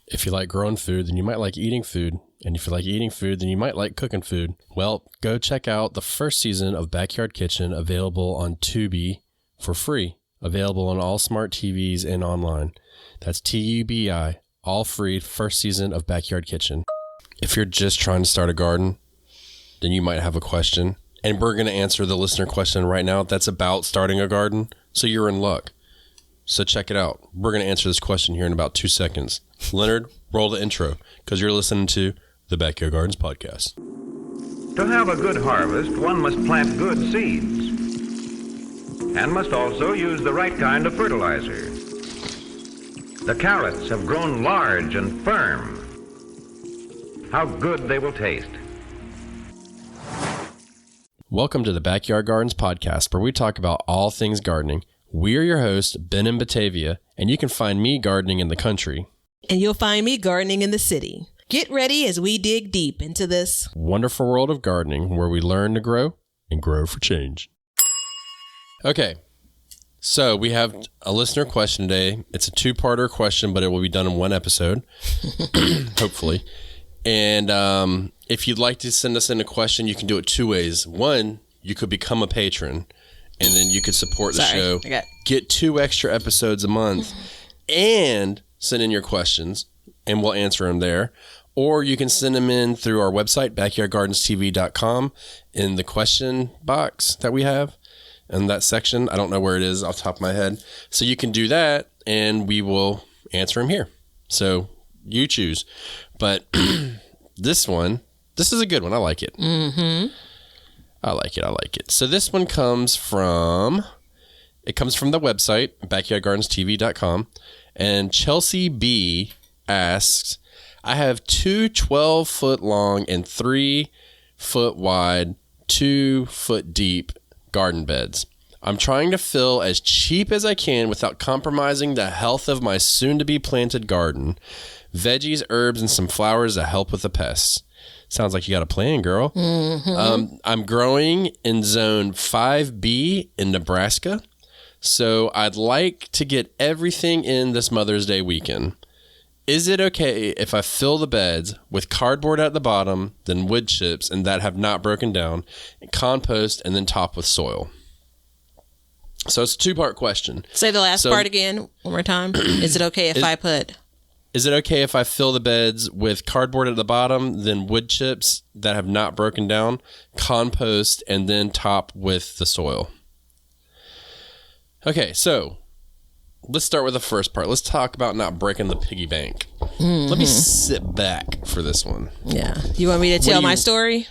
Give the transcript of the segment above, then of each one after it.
If you like growing food, then you might like eating food. And if you like eating food, then you might like cooking food. Well, go check out the first season of Backyard Kitchen, available on Tubi for free. Available on all smart TVs and online. That's TUBI, all free, first season of Backyard Kitchen. If you're just trying to start a garden, then you might have a question. And we're going to answer the listener question right now that's about starting a garden. So you're in luck. So check it out. We're going to answer this question here in about 2 seconds. Leonard, roll the intro, because you're listening to the Backyard Gardens Podcast. To have a good harvest, one must plant good seeds and must also use the right kind of fertilizer. The carrots have grown large and firm. How good they will taste. Welcome to the Backyard Gardens Podcast, where we talk about all things gardening. We are your hosts, Ben in Batavia, and you can find me gardening in the country. And you'll find me gardening in the city. Get ready as we dig deep into this wonderful world of gardening, where we learn to grow and grow for change. Okay, so we have a listener question today. It's a two-parter question, but it will be done in one episode, hopefully. And if you'd like to send us in a question, you can do it two ways. One, you could become a patron, and then you could support the show, get 2 extra episodes a month, and send in your questions, and we'll answer them there. Or you can send them in through our website, backyardgardenstv.com, in the question box that we have in that section. I don't know where it is off the top of my head. So you can do that, and we will answer them here. So you choose. But this is a good one. I like it. Mm-hmm. I like it. So this one comes from the website, backyardgardenstv.com. And Chelsea B asks, I have 2 12-foot long and 3-foot wide, 2-foot deep garden beds. I'm trying to fill as cheap as I can without compromising the health of my soon-to-be planted garden. Veggies, herbs, and some flowers to help with the pests. Sounds like you got a plan, girl. Mm-hmm. I'm growing in zone 5B in Nebraska. So I'd like to get everything in this Mother's Day weekend. Is it okay if I fill the beds with cardboard at the bottom, then wood chips and that have not broken down, and compost, and then top with soil? So it's a 2-part question. Say the last part again one more time. Is it okay if Is it okay if I fill the beds with cardboard at the bottom, then wood chips that have not broken down, compost, and then top with the soil? Okay, so let's start with the first part. Let's talk about not breaking the piggy bank. Mm-hmm. Let me sit back for this one. Yeah. You want me to tell my story?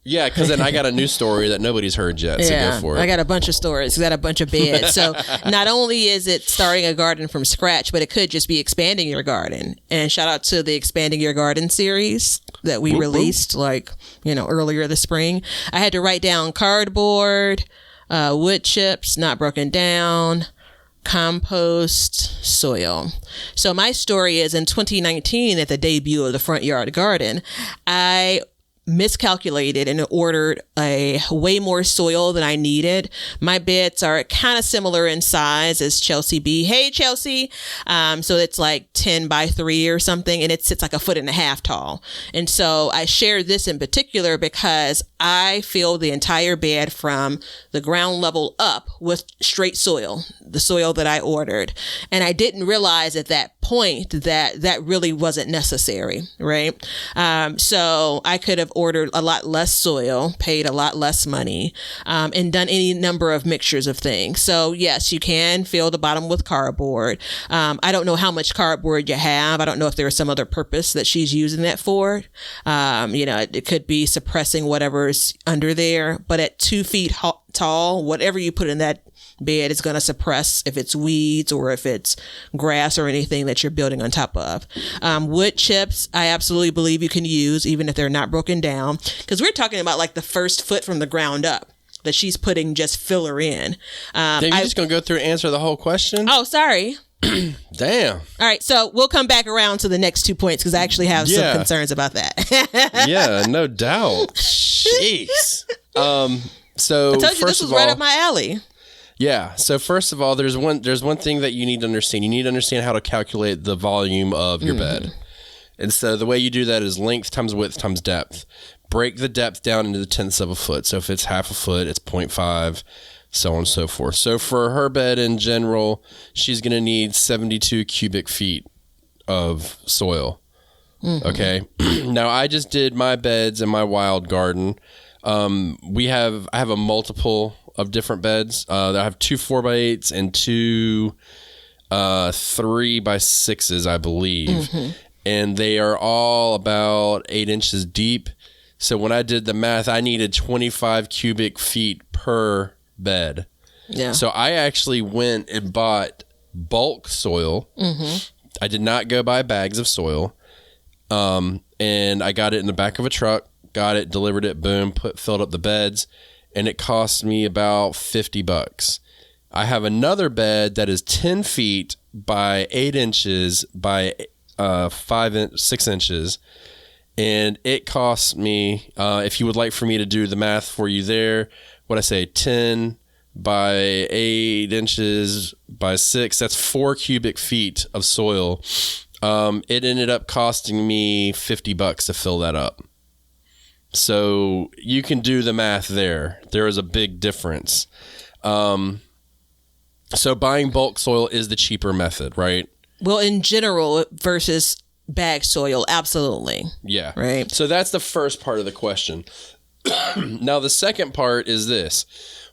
Yeah, because then I got a new story that nobody's heard yet, so go for it. I got a bunch of stories. I got a bunch of beds. So not only is it starting a garden from scratch, but it could just be expanding your garden. And shout out to the Expanding Your Garden series that we released earlier this spring. I had to write down cardboard, wood chips, not broken down, compost, soil. So my story is in 2019 at the debut of the Front Yard Garden, I miscalculated and ordered a way more soil than I needed. My beds are kind of similar in size as Chelsea B. Hey, Chelsea. So it's like 10 by 3 or something, and it sits like 1.5 feet tall. And so I shared this in particular because I filled the entire bed from the ground level up with straight soil, the soil that I ordered. And I didn't realize at that point that really wasn't necessary, right? So I could have ordered a lot less soil, paid a lot less money, and done any number of mixtures of things. So yes, you can fill the bottom with cardboard. I don't know how much cardboard you have. I don't know if there's some other purpose that she's using that for. It could be suppressing whatever's under there, but at 2 feet tall, whatever you put in that bed is going to suppress if it's weeds or if it's grass or anything that you're building on top of. Wood chips, I absolutely believe you can use even if they're not broken down, because we're talking about like the first foot from the ground up that she's putting just filler in. You're just going to go through and answer the whole question? Oh, sorry. Damn. All right, so we'll come back around to the next 2 points because I actually have some concerns about that. Yeah, no doubt. Jeez. So I told you this was right up my alley. Yeah. So first of all, there's one thing that you need to understand. You need to understand how to calculate the volume of your bed. And so the way you do that is length times width times depth. Break the depth down into the tenths of a foot. So if it's half a foot, it's 0.5, so on and so forth. So for her bed in general, she's going to need 72 cubic feet of soil. Okay. Now I just did my beds in my wild garden. I have a multiple of different beds. I have 2 4x8s and 2 3x6s, I believe. And they are all about 8 inches deep. So when I did the math, I needed 25 cubic feet per bed. Yeah. So I actually went and bought bulk soil. I did not go buy bags of soil. And I got it in the back of a truck, got it, delivered it, boom, filled up the beds. And it cost me about $50. I have another bed that is 10 feet by 8 inches by 6 inches. And it cost me, if you would like for me to do the math for you there, what I say, 10 by 8 inches by 6, that's 4 cubic feet of soil. It ended up costing me $50 to fill that up. So you can do the math there. There is a big difference. So buying bulk soil is the cheaper method, right? Well, in general versus bag soil, absolutely. Yeah. Right. So that's the first part of the question. Now, the second part is this.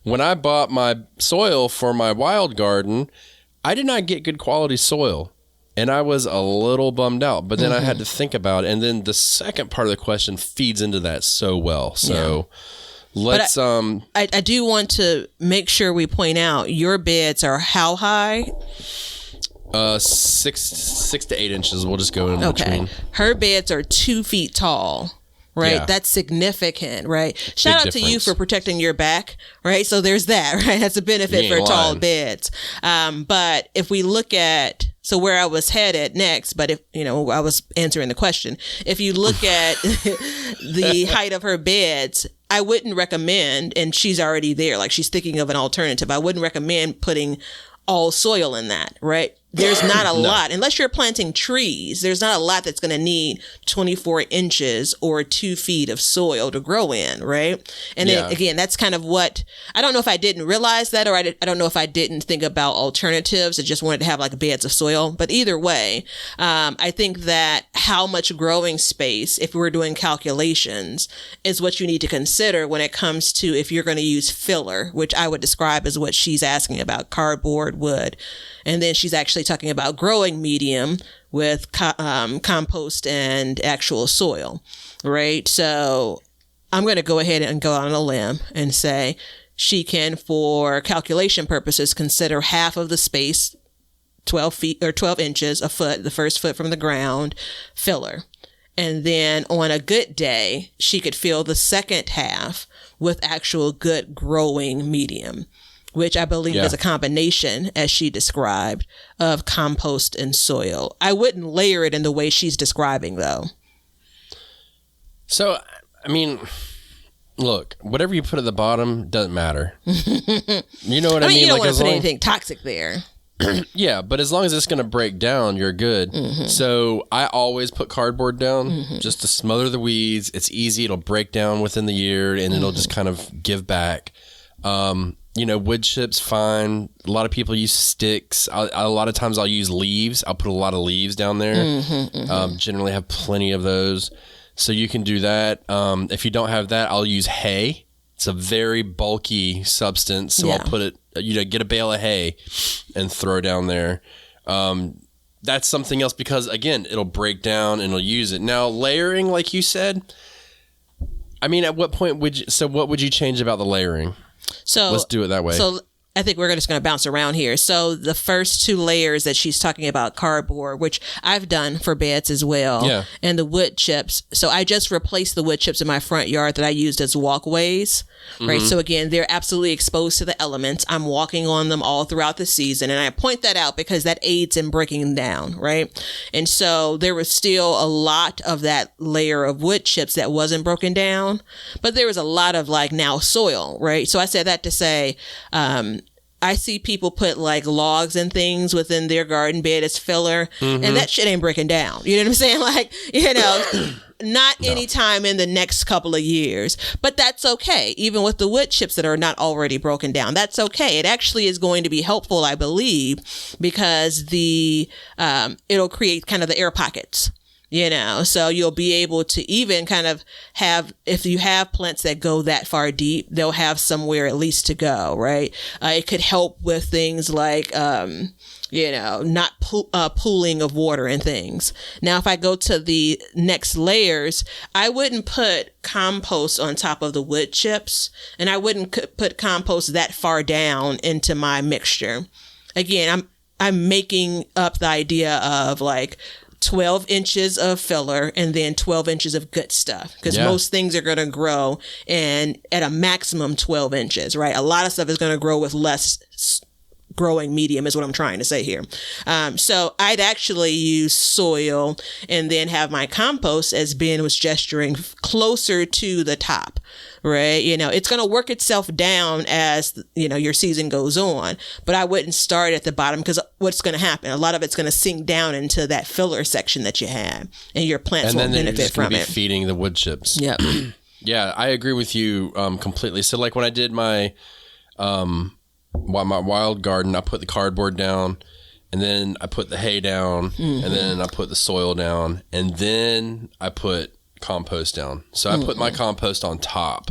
When I bought my soil for my wild garden, I did not get good quality soil. And I was a little bummed out, but then I had to think about it. And then the second part of the question feeds into that so well. So let's... I do want to make sure we point out your beds are how high? 6 to 8 inches. We'll just go in between. Her beds are 2 feet tall. Right. Yeah. That's significant, right? Shout out to you for protecting your back, right? So there's that, right? That's a benefit for tall beds. But if we look at, so where I was headed next, but if, I was answering the question. If you look at the height of her beds, I wouldn't recommend, and she's already there, like she's thinking of an alternative. I wouldn't recommend putting all soil in that, right? There's not a lot, unless you're planting trees, there's not a lot that's going to need 24 inches or 2 feet of soil to grow in, right? And then again, that's kind of what, I don't know if I didn't realize that, or I don't know if I didn't think about alternatives. I just wanted to have like beds of soil. But either way, I think that how much growing space, if we're doing calculations, is what you need to consider when it comes to if you're going to use filler, which I would describe as what she's asking about, cardboard, wood. And then she's actually talking about growing medium with compost and actual soil, right? So I'm going to go ahead and go on a limb and say she can, for calculation purposes, consider half of the space, 12 feet or 12 inches, a foot, the first foot from the ground, filler. And then on a good day, she could fill the second half with actual good growing medium, which I believe is a combination, as she described, of compost and soil. I wouldn't layer it in the way she's describing, though. So, I mean, look, whatever you put at the bottom doesn't matter. You know what I mean? You don't want to put anything toxic there. Yeah, but as long as it's going to break down, you're good. So I always put cardboard down just to smother the weeds. It's easy. It'll break down within the year, and it'll just kind of give back. Wood chips, fine. A lot of people use sticks. A lot of times I'll use leaves. I'll put a lot of leaves down there. Generally have plenty of those. So you can do that. If you don't have that, I'll use hay. It's a very bulky substance. So I'll put it, get a bale of hay and throw down there. That's something else because, again, it'll break down and it'll use it. Now, layering, like you said, I mean, at what point what would you change about the layering? So let's do it that way. So I think we're just going to bounce around here. So the first 2 layers that she's talking about, cardboard, which I've done for beds as well, and the wood chips. So I just replaced the wood chips in my front yard that I used as walkways, right? So again, they're absolutely exposed to the elements. I'm walking on them all throughout the season. And I point that out because that aids in breaking them down, right? And so there was still a lot of that layer of wood chips that wasn't broken down, but there was a lot of now soil, right? So I said that to say, I see people put like logs and things within their garden bed as filler, and that shit ain't breaking down. You know what I'm saying? Like, you know, not anytime in the next couple of years, but that's okay. Even with the wood chips that are not already broken down, that's okay. It actually is going to be helpful, I believe, because it'll create kind of the air pockets. You know, so you'll be able to even kind of have, if you have plants that go that far deep, they'll have somewhere at least to go, right? It could help with things like, you know, not pooling of water and things. Now, if I go to the next layers, I wouldn't put compost on top of the wood chips, and I wouldn't put compost that far down into my mixture. Again, I'm making up the idea of like 12 inches of filler and then 12 inches of good stuff, because most things are going to grow and at a maximum 12 inches, right? A lot of stuff is going to grow with less growing medium is what I'm trying to say here. So I'd actually use soil and then have my compost, as Ben was gesturing, closer to the top, right? You know, it's going to work itself down as, you know, your season goes on, but I wouldn't start at the bottom, because what's going to happen? A lot of it's going to sink down into that filler section that you have, and your plants won't benefit from it. Feeding the wood chips. Yep. Yeah, I agree with you completely. So like when I did my wild garden, I put the cardboard down, and then I put the hay down, and then I put the soil down, and then I put compost down. So I put my compost on top.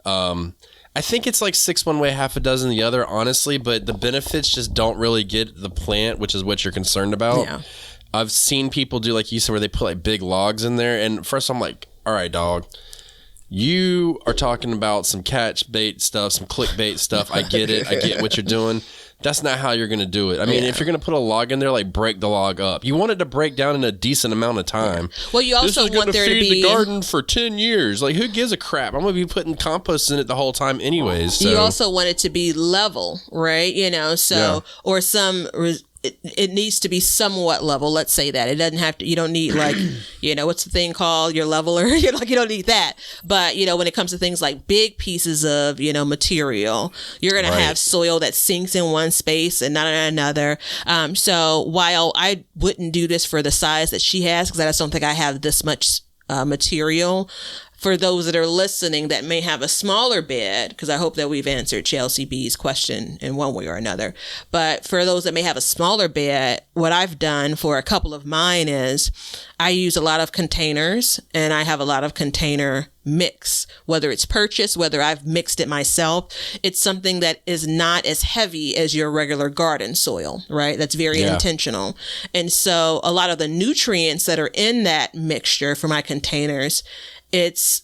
I think it's like 6 one way, half a dozen the other, honestly, but the benefits just don't really get the plant, which is what you're concerned about. Yeah. I've seen people do, like you said, where they put like big logs in there, and first I'm like, all right, dog, you are talking about some catch bait stuff, some clickbait stuff. I get it. I get what you're doing. That's not how you're going to do it. I mean, if you're going to put a log in there, like break the log up. You want it to break down in a decent amount of time. Well, you also want there to be the garden for 10 years. Like, who gives a crap? I'm going to be putting compost in it the whole time anyways. So. You also want it to be level, right? You know, so, or some... It needs to be somewhat level. Let's say that. It doesn't have to, you don't need like, you know, what's the thing called? Your leveler. You're like, you don't need that. But, you know, when it comes to things like big pieces of, you know, material, you're going to have soil that sinks in one space and not in another. So while I wouldn't do this for the size that she has, because I just don't think I have this much material, for those that are listening that may have a smaller bed, because I hope that we've answered Chelsea B's question in one way or another. But for those that may have a smaller bed, what I've done for a couple of mine is I use a lot of containers, and I have a lot of container mix, whether it's purchased, whether I've mixed it myself. It's something that is not as heavy as your regular garden soil, right? That's very intentional. And so a lot of the nutrients that are in that mixture for my containers, it's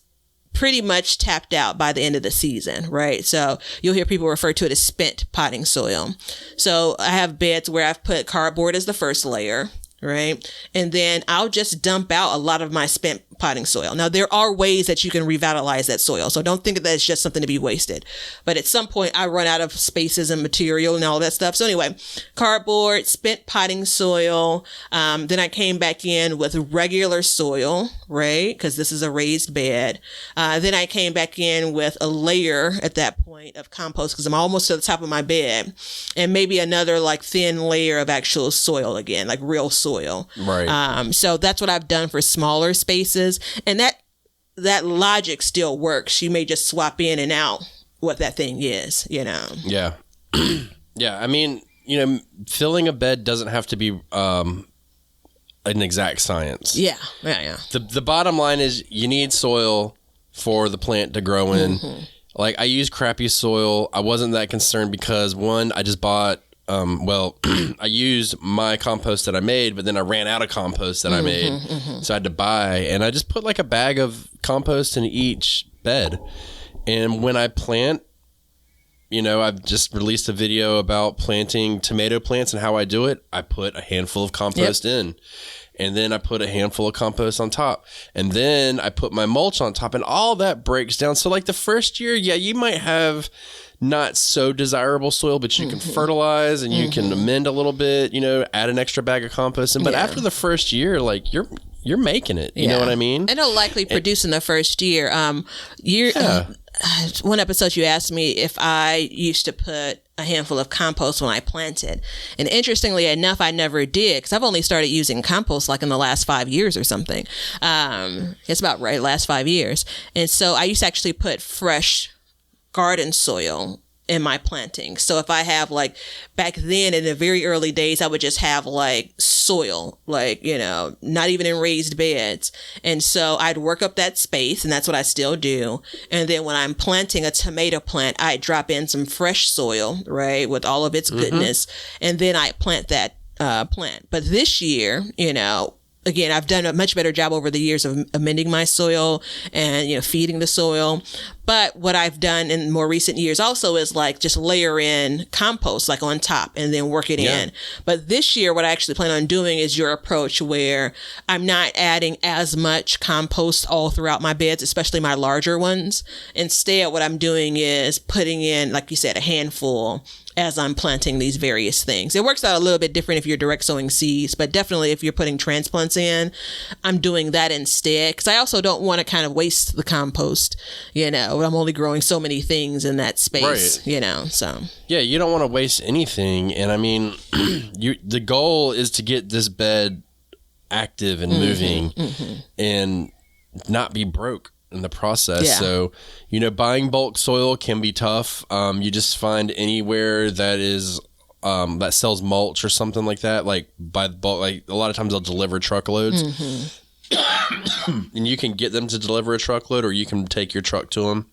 pretty much tapped out by the end of the season, right? So you'll hear people refer to it as spent potting soil. So I have beds where I've put cardboard as the first layer, right? And then I'll just dump out a lot of my spent potting soil. Now, there are ways that you can revitalize that soil, so don't think that it's just something to be wasted. But at some point, I run out of spaces and material and all that stuff. So anyway, cardboard, spent potting soil. Then I came back in with regular soil, right? Because this is a raised bed. Then I came back in with a layer at that point of compost, because I'm almost to the top of my bed, and maybe another like thin layer of actual soil again, like real soil. Right. So that's what I've done for smaller spaces. And that logic still works. You may just swap in and out what that thing is, you know? Yeah. Yeah. I mean, you know, filling a bed doesn't have to be an exact science. Yeah. Yeah. The bottom line is you need soil for the plant to grow in. Like, I use crappy soil. I wasn't that concerned because, one, I just bought I used my compost that I made, but then I ran out of compost that I made. So I had to buy, and I just put like a bag of compost in each bed. And when I plant, you know, I've just released a video about planting tomato plants and how I do it. I put a handful of compost in, and then I put a handful of compost on top, and then I put my mulch on top, and all that breaks down. So like the first year, you might have not so desirable soil, but you can fertilize and you can amend a little bit, you know, add an extra bag of compost. But after the first year, like you're making it. You know what I mean? It'll likely produce in the first year. One episode you asked me if I used to put a handful of compost when I planted. And interestingly enough, I never did, because I've only started using compost like in the last 5 years or something. It's about right, last 5 years. And so I used to actually put fresh garden soil in my planting. So if I have like back then in the very early days, I would just have like soil, like, not even in raised beds. And so I'd work up that space, and that's what I still do. And then when I'm planting a tomato plant, I drop in some fresh soil, right, with all of its goodness. And then I plant that plant. But this year, again, I've done a much better job over the years of amending my soil and, feeding the soil. But what I've done in more recent years also is like just layer in compost like on top and then work it in. But this year, what I actually plan on doing is your approach, where I'm not adding as much compost all throughout my beds, especially my larger ones. Instead, what I'm doing is putting in, like you said, a handful as I'm planting these various things. It works out a little bit different if you're direct sowing seeds, but definitely if you're putting transplants in, I'm doing that instead, because I also don't want to kind of waste the compost. I'm only growing so many things in that space, so. Yeah, you don't want to waste anything. And I mean, the goal is to get this bed active and moving and not be broke in the process. Yeah. So, buying bulk soil can be tough. You just find anywhere that is that sells mulch or something like that, like by the bulk. Like a lot of times they'll deliver truckloads. And you can get them to deliver a truckload, or you can take your truck to them.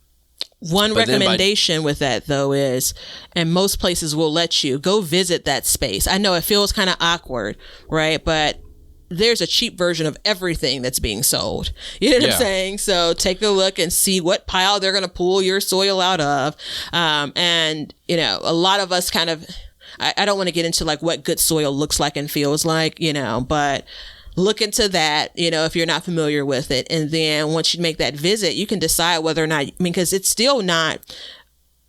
One recommendation with that, though, is, and most places will let you go visit that space. I know it feels kind of awkward, right? But there's a cheap version of everything that's being sold. You know what I'm saying? So take a look and see what pile they're going to pull your soil out of. And, a lot of us kind of, I don't want to get into like what good soil looks like and feels like, but look into that, if you're not familiar with it. And then once you make that visit, you can decide whether or not, because it's still not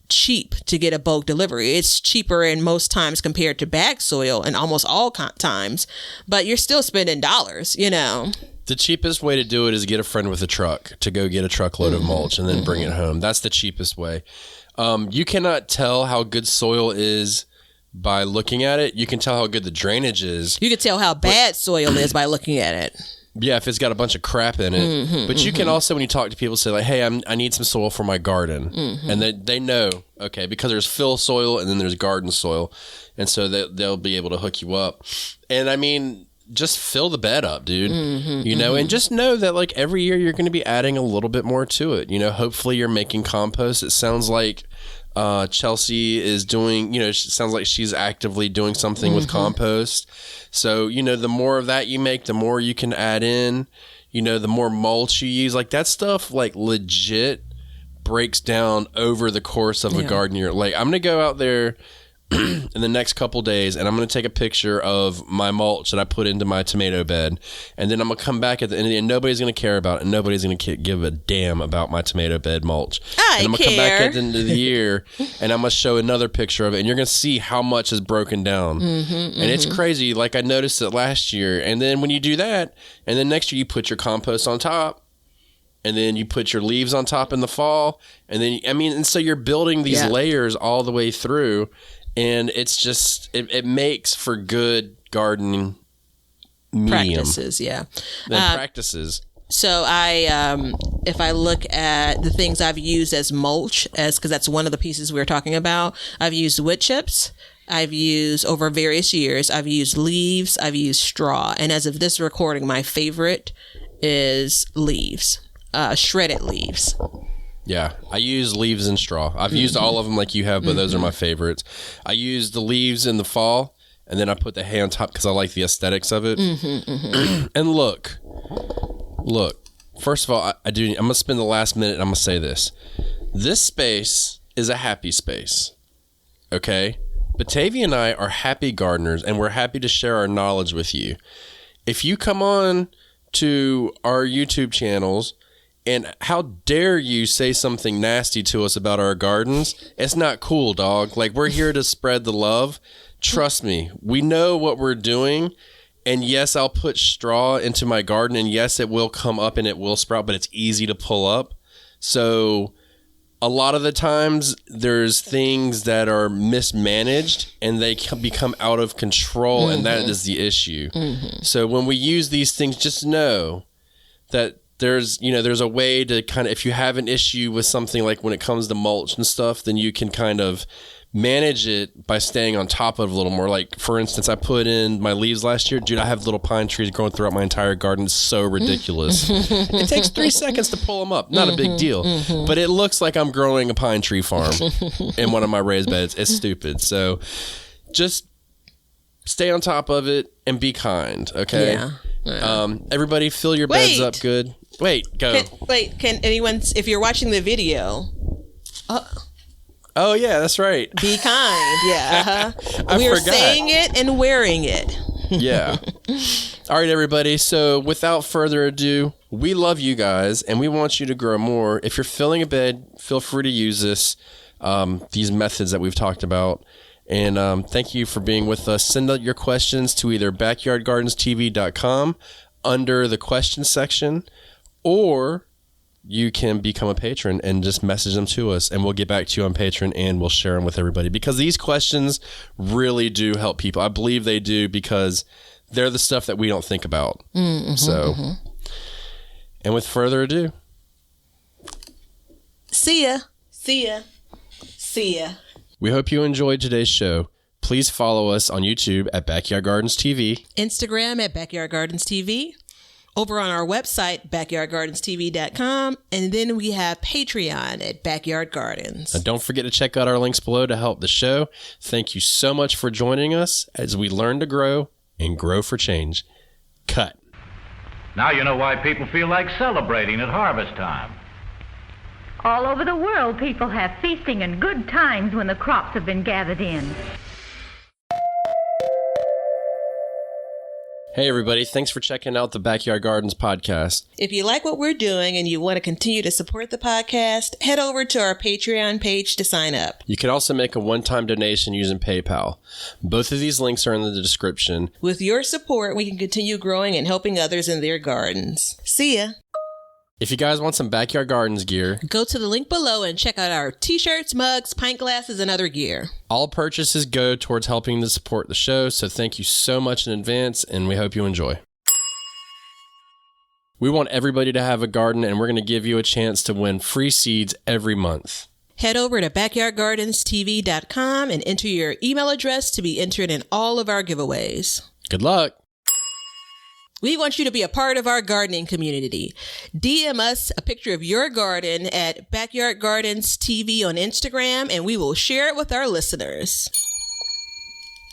cheap to get a bulk delivery. It's cheaper in most times compared to bag soil and almost all times, but you're still spending dollars, The cheapest way to do it is get a friend with a truck to go get a truckload of mulch and then bring it home. That's the cheapest way. You cannot tell how good soil is by looking at it. You can tell how good the drainage is. You can tell how bad soil is by looking at it. Yeah, if it's got a bunch of crap in it. But you can also, when you talk to people, say like, hey, I need some soil for my garden. And they know, okay, because there's fill soil and then there's garden soil. And so they'll be able to hook you up. And I mean, just fill the bed up, dude. And just know that like every year you're going to be adding a little bit more to it. Hopefully you're making compost. It sounds like Chelsea is doing, it sounds like she's actively doing something with compost. So, the more of that you make, the more you can add in, the more mulch you use. Like that stuff, like legit breaks down over the course of a garden year. Like I'm going to go out there in the next couple days and I'm going to take a picture of my mulch that I put into my tomato bed. And then I'm going to come back at the end of the day and nobody's going to care about it. And nobody's going to give a damn about my tomato bed mulch. And I'm going to come back at the end of the year and I'm going to show another picture of it. And you're going to see how much is broken down. And it's crazy. Like I noticed it last year. And then when you do that, and then next year you put your compost on top. And then you put your leaves on top in the fall. And then, and so you're building these layers all the way through. And it's just, it makes for good gardening practices, practices. So if I look at the things I've used as mulch, because that's one of the pieces we were talking about, I've used wood chips. I've used over various years. I've used leaves. I've used straw. And as of this recording, my favorite is leaves, shredded leaves. Yeah, I use leaves and straw. I've used all of them like you have, but those are my favorites. I use the leaves in the fall, and then I put the hay on top because I like the aesthetics of it. And look, first of all, I'm going to spend the last minute and I'm going to say this. This space is a happy space, okay? Batavia and I are happy gardeners, and we're happy to share our knowledge with you. If you come on to our YouTube channels, and how dare you say something nasty to us about our gardens? It's not cool, dog. Like, we're here to spread the love. Trust me. We know what we're doing. And yes, I'll put straw into my garden. And yes, it will come up and it will sprout, but it's easy to pull up. So a lot of the times there's things that are mismanaged and they become out of control, and that is the issue. So when we use these things, just know that there's a way to kind of, if you have an issue with something like when it comes to mulch and stuff, then you can kind of manage it by staying on top of it a little more. Like, for instance, I put in my leaves last year. Dude, I have little pine trees growing throughout my entire garden. It's so ridiculous. It takes 3 seconds to pull them up. Not a big deal. But it looks like I'm growing a pine tree farm in one of my raised beds. It's stupid. So just stay on top of it and be kind, okay? Yeah. Everybody fill your beds up good. Wait, go. Can anyone, if you're watching the video... Oh, yeah, that's right. Be kind. Yeah. We're saying it and wearing it. Yeah. All right, everybody. So without further ado, we love you guys and we want you to grow more. If you're filling a bed, feel free to use these methods that we've talked about. And thank you for being with us. Send out your questions to either backyardgardenstv.com under the questions section, or you can become a patron and just message them to us, and we'll get back to you on Patreon and we'll share them with everybody, because these questions really do help people. I believe they do, because they're the stuff that we don't think about. And with further ado, see ya. See ya. See ya. We hope you enjoyed today's show. Please follow us on YouTube at Backyard Gardens TV, Instagram at Backyard Gardens TV, over on our website, backyardgardenstv.com, and then we have Patreon at Backyard Gardens. And don't forget to check out our links below to help the show. Thank you so much for joining us as we learn to grow and grow for change. Cut. Now you know why people feel like celebrating at harvest time. All over the world, people have feasting and good times when the crops have been gathered in. Hey, everybody. Thanks for checking out the Backyard Gardens podcast. If you like what we're doing and you want to continue to support the podcast, head over to our Patreon page to sign up. You can also make a one-time donation using PayPal. Both of these links are in the description. With your support, we can continue growing and helping others in their gardens. See ya. If you guys want some Backyard Gardens gear, go to the link below and check out our t-shirts, mugs, pint glasses, and other gear. All purchases go towards helping to support the show, so thank you so much in advance, and we hope you enjoy. We want everybody to have a garden, and we're going to give you a chance to win free seeds every month. Head over to backyardgardenstv.com and enter your email address to be entered in all of our giveaways. Good luck. We want you to be a part of our gardening community. DM us a picture of your garden at Backyard Gardens TV on Instagram, and we will share it with our listeners.